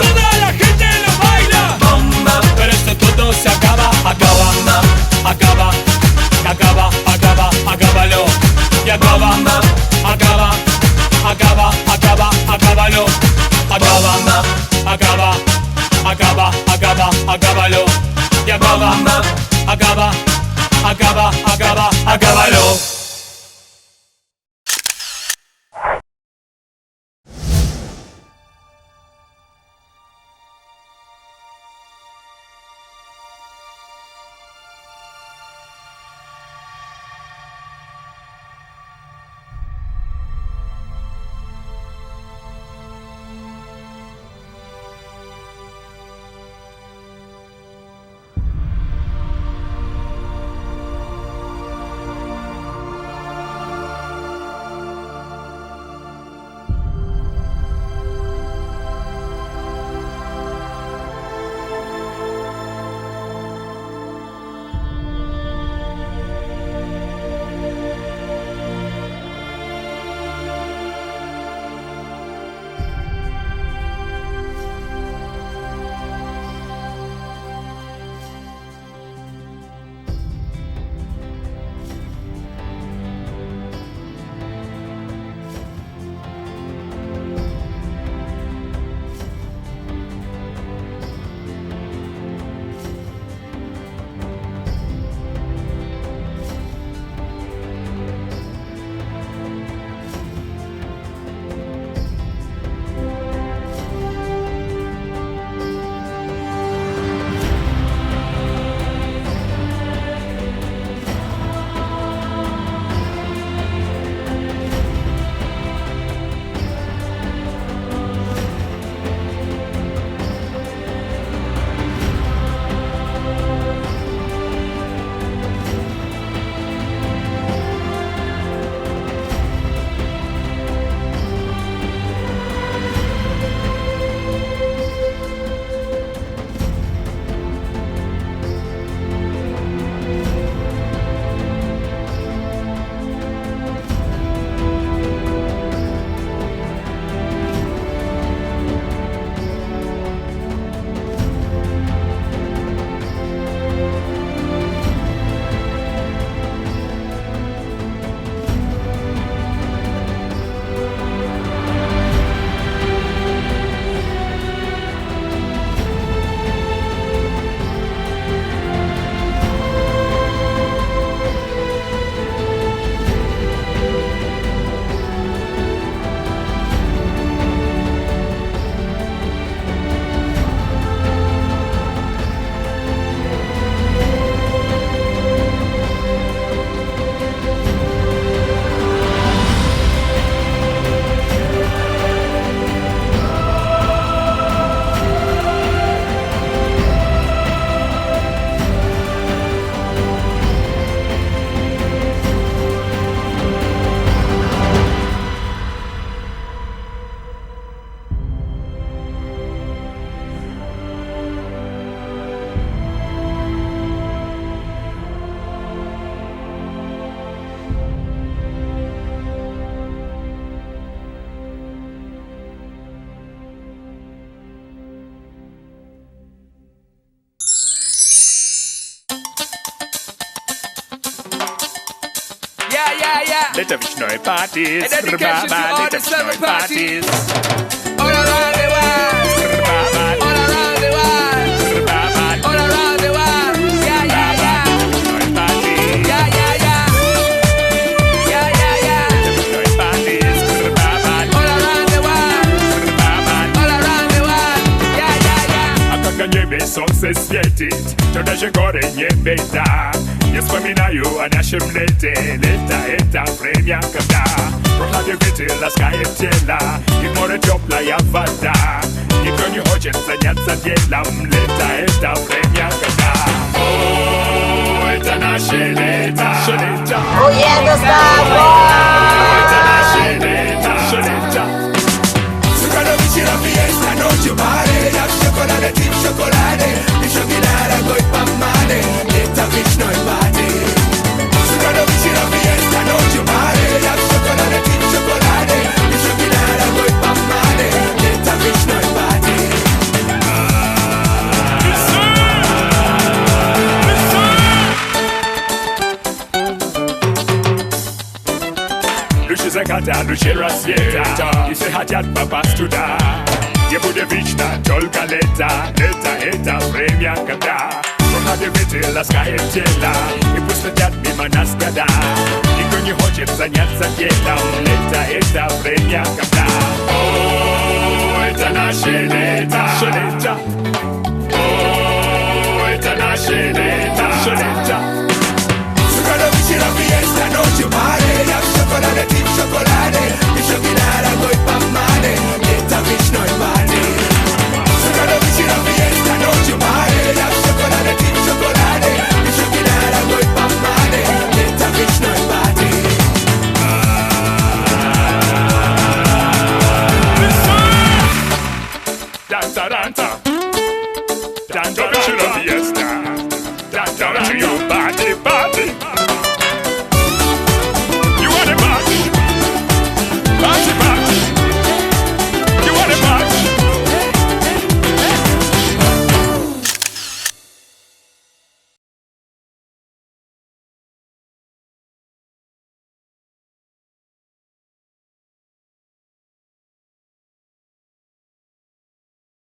toda la gente lo baila. bomba, Let a bitch know it parties. And dedication to all the summer parties. All around the world. All around the world. All around the world. Yeah, yeah, yeah. Yeah, yeah, yeah. Yeah, yeah, yeah. All around the world. All around the world. Yeah, yeah, yeah. A как небе солнце светит, то даже горы не беда. Я вспоминаю о нашем лете. Лето — это время, когда прохладный ветер ласкает тело, и в море теплая вода. Никто не хочет заняться делом. Лето — это время, когда о, это наше лето. Уеду с тобой. Это наше лето. Zucchero vicino a fiesta, non ci pare. La chocolate, tip chocolate. Mi giovinara coi pammane. Letta vicino ai bati. Zucchero vicino a fiesta, non ci pare. La chocolate, tip chocolate. Mi giovinara coi pammane. Letta vicino ai bati. Luce zakata, luce рассвета. Если хотят попасть туда, я буду вечно только лето. Лето — это время, когда прохладный ветер ласкает тело, и пусть летят мимо нас года. Никто не хочет заняться делом. Лето — это время, когда о, это наше лето. О, это наше лето. Zucchero vicino a fiesta, non ci pare. La chocolate, tip chocolate. Mi giovinara coi pammane. Letta vicino ai bati. Zucchero vicino a fiesta, non ci pare. La chocolate, tip chocolate. Mi giovinara coi pammane. Letta vicino ai bati. Danza, danza, danza vicino a fiesta. Danza vicino a